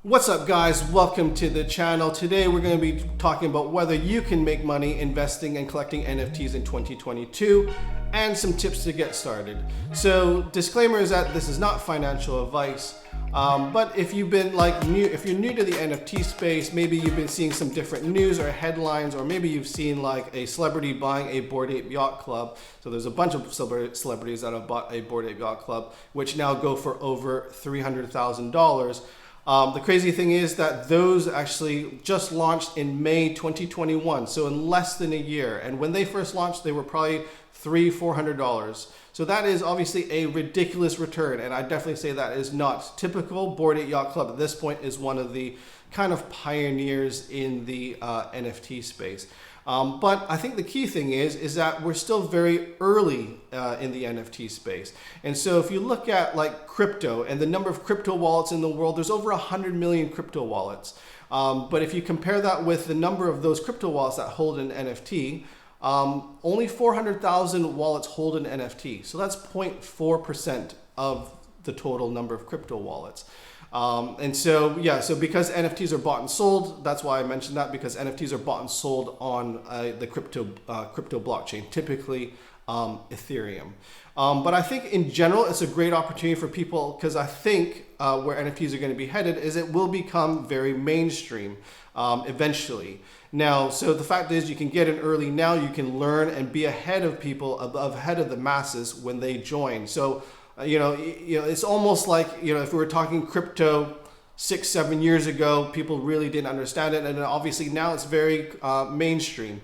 What's up, guys? Welcome to the channel. Today we're going to be talking about whether you can make money investing and collecting NFTs in 2022 and some tips to get started. So disclaimer is that this is not financial advice, but if you've been if you're new to the NFT space, maybe you've been seeing some different news or headlines, or maybe you've seen like a celebrity buying a Bored Ape Yacht Club. So there's a bunch of celebrities that have bought a Bored Ape Yacht Club, which now go for over $300,000. The crazy thing is that those actually just launched in May 2021, so in less than a year. And when they first launched, they were probably $300-400. So that is obviously a ridiculous return, and I definitely say that is not typical. Bored Ape Yacht Club at this point is one of the kind of pioneers in the NFT space. But I think the key thing is that we're still very early in the NFT space. And so if you look at like crypto and the number of crypto wallets in the world, there's over 100 million crypto wallets. But if you compare that with the number of those crypto wallets that hold an NFT, only 400,000 wallets hold an NFT. So that's 0.4% of the total number of crypto wallets. And so, yeah, so because NFTs are bought and sold, that's why I mentioned that, because NFTs are bought and sold on the crypto blockchain, typically Ethereum. But I think in general, it's a great opportunity for people, because I think where NFTs are going to be headed is it will become very mainstream eventually. Now, so the fact is you can get in early now, you can learn and be ahead of people, ahead of the masses when they join. So, it's almost like, if we were talking crypto 6-7 years ago, people really didn't understand it. And obviously now it's very mainstream.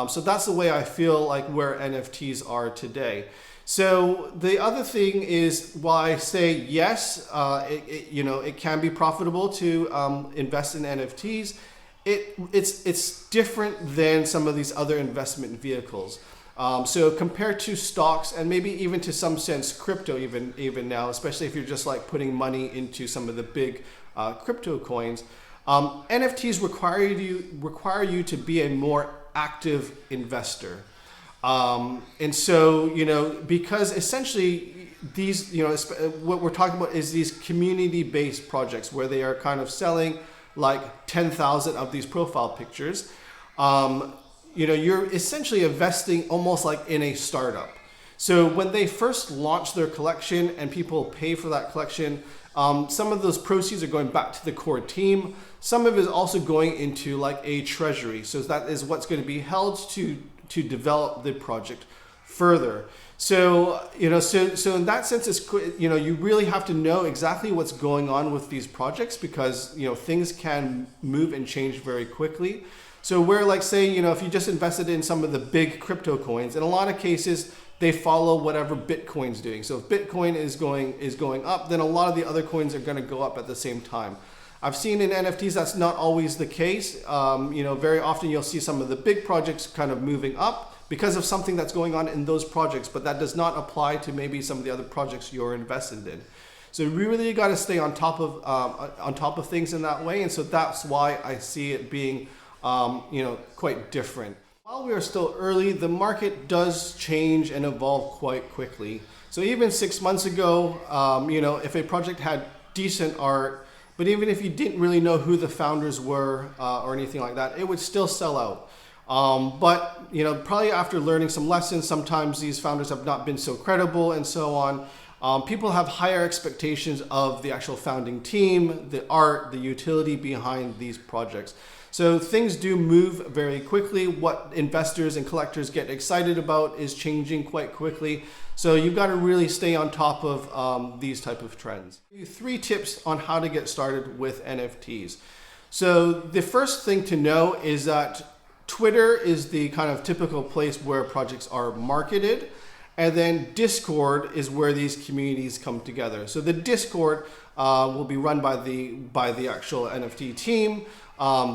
So that's the way I feel like where NFTs are today. So the other thing is, while I say yes, it can be profitable to invest in NFTs, it's different than some of these other investment vehicles. So compared to stocks and maybe even to some sense crypto even now, especially if you're just like putting money into some of the big crypto coins, NFTs require you to be a more active investor. And so, because essentially these, what we're talking about is these community-based projects where they are kind of selling like 10,000 of these profile pictures. You're essentially investing almost like in a startup. So when they first launch their collection and people pay for that collection, some of those proceeds are going back to the core team. Some of it is also going into like a treasury. So that is what's going to be held to develop the project further. So, so in that sense, it's, you really have to know exactly what's going on with these projects, because, things can move and change very quickly. So where, like, say, if you just invested in some of the big crypto coins, in a lot of cases, they follow whatever Bitcoin's doing. So if Bitcoin is going up, then a lot of the other coins are going to go up at the same time. I've seen in NFTs that's not always the case. Very often you'll see some of the big projects kind of moving up because of something that's going on in those projects, but that does not apply to maybe some of the other projects you're invested in. So we really got to stay on top of things in that way, and so that's why I see it being quite different. While we are still early, the market does change and evolve quite quickly. So even 6 months ago, if a project had decent art, but even if you didn't really know who the founders were or anything like that, it would still sell out. But probably after learning some lessons, sometimes these founders have not been so credible and so on. People have higher expectations of the actual founding team, the art, the utility behind these projects. So things do move very quickly. What investors and collectors get excited about is changing quite quickly. So you've got to really stay on top of these type of trends. 3 tips on how to get started with NFTs. So the first thing to know is that Twitter is the kind of typical place where projects are marketed. And then Discord is where these communities come together. So the Discord will be run by the actual NFT team.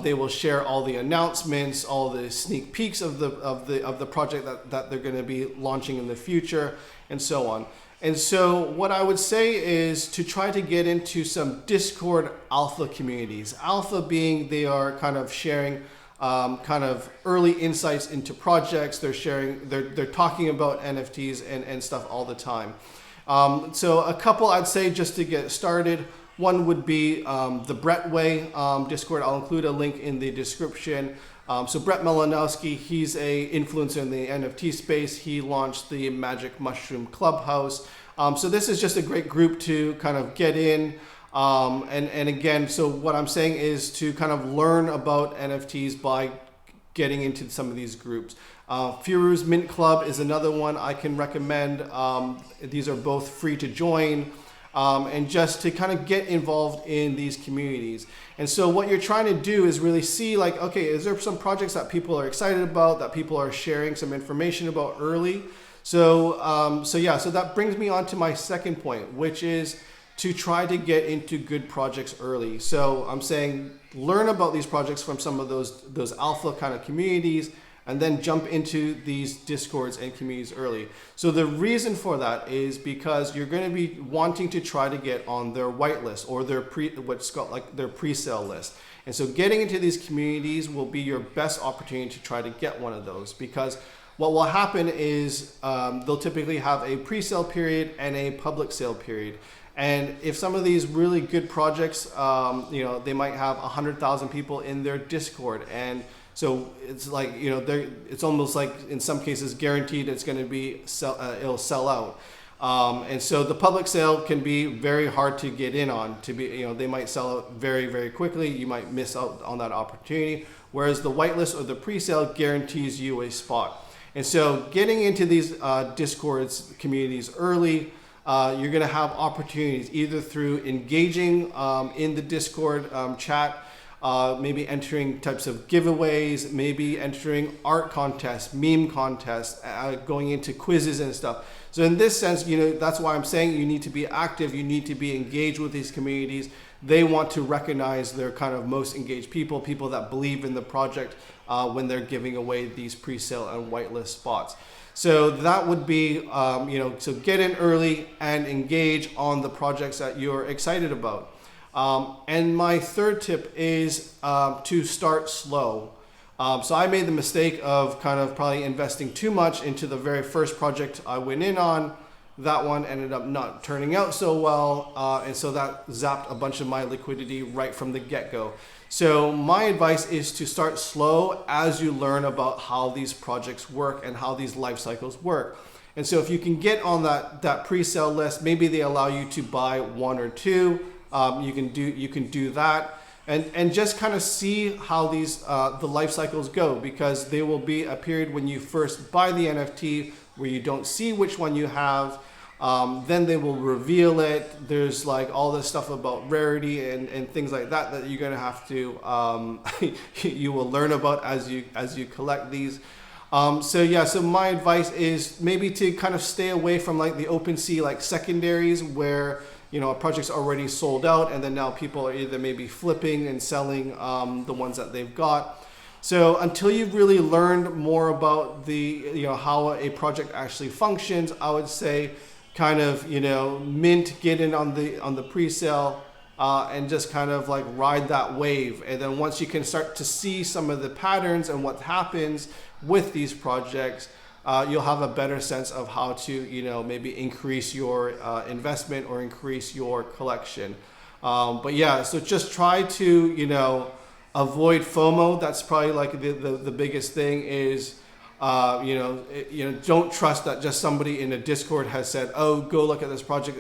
They will share all the announcements, all the sneak peeks of the project that they're going to be launching in the future, and so on. And so what I would say is to try to get into some Discord alpha communities. Alpha being they are kind of sharing kind of early insights into projects. They're talking about NFTs and stuff all the time. So a couple I'd say just to get started One would be the Brett Way Discord. I'll include a link in the description. So Brett Malinowski, he's a influencer in the NFT space. He launched the Magic Mushroom Clubhouse. So this is just a great group to kind of get in. And again, so what I'm saying is to kind of learn about NFTs by getting into some of these groups. Furu's Mint Club is another one I can recommend. These are both free to join. And just to kind of get involved in these communities. And so what you're trying to do is really see like, okay, is there some projects that people are excited about, that people are sharing some information about early? So that brings me on to my second point, which is to try to get into good projects early. So I'm saying learn about these projects from some of those alpha kind of communities, and then jump into these discords and communities early. So the reason for that is because you're going to be wanting to try to get on their whitelist or their their pre-sale list. And so getting into these communities will be your best opportunity to try to get one of those, because what will happen is they'll typically have a pre-sale period and a public sale period. And if some of these really good projects, they might have 100,000 people in their Discord, and so it's like, it's almost like in some cases guaranteed it's going to be it'll sell out. And so the public sale can be very hard to get in on. They might sell out very, very quickly. You might miss out on that opportunity. Whereas the whitelist or the pre-sale guarantees you a spot. And so getting into these Discords communities early, you're going to have opportunities either through engaging in the Discord chat. Maybe entering types of giveaways, maybe entering art contests, meme contests, going into quizzes and stuff. So in this sense, that's why I'm saying you need to be active, you need to be engaged with these communities. They want to recognize their kind of most engaged people that believe in the project when they're giving away these pre-sale and whitelist spots. So that would be, so get in early and engage on the projects that you're excited about. And my third tip is to start slow. So I made the mistake of kind of probably investing too much into the very first project I went in on. That one ended up not turning out so well, and so that zapped a bunch of my liquidity right from the get-go. So my advice is to start slow as you learn about how these projects work and how these life cycles work. And so if you can get on that pre-sale list, maybe they allow you to buy one or two. You can do that, and just kind of see how these the life cycles go, because there will be a period when you first buy the NFT where you don't see which one you have. Then they will reveal it. There's like all this stuff about rarity and things like that you're gonna have to you will learn about as you collect these. So my advice is maybe to kind of stay away from like the OpenSea like secondaries where a project's already sold out, and then now people are either maybe flipping and selling the ones that they've got. So until you've really learned more about the how a project actually functions, I would say kind of mint, get in on the pre-sale, and just kind of like ride that wave. And then once you can start to see some of the patterns and what happens with these projects, you'll have a better sense of how to, maybe increase your investment or increase your collection. But yeah, so just try to, avoid FOMO. That's probably like the biggest thing is, don't trust that just somebody in a Discord has said, oh, go look at this project.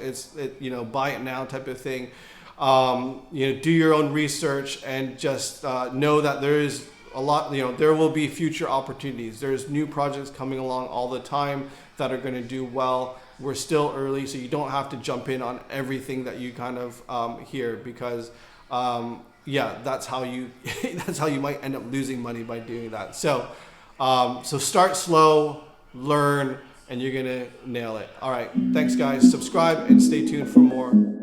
Buy it now type of thing. Do your own research and just know that there is a lot, there will be future opportunities. There's new projects coming along all the time that are going to do well. We're still early, so you don't have to jump in on everything that you kind of hear, because that's how you might end up losing money by doing that. So start slow, learn, and you're gonna nail it. All right, thanks guys. Subscribe and stay tuned for more.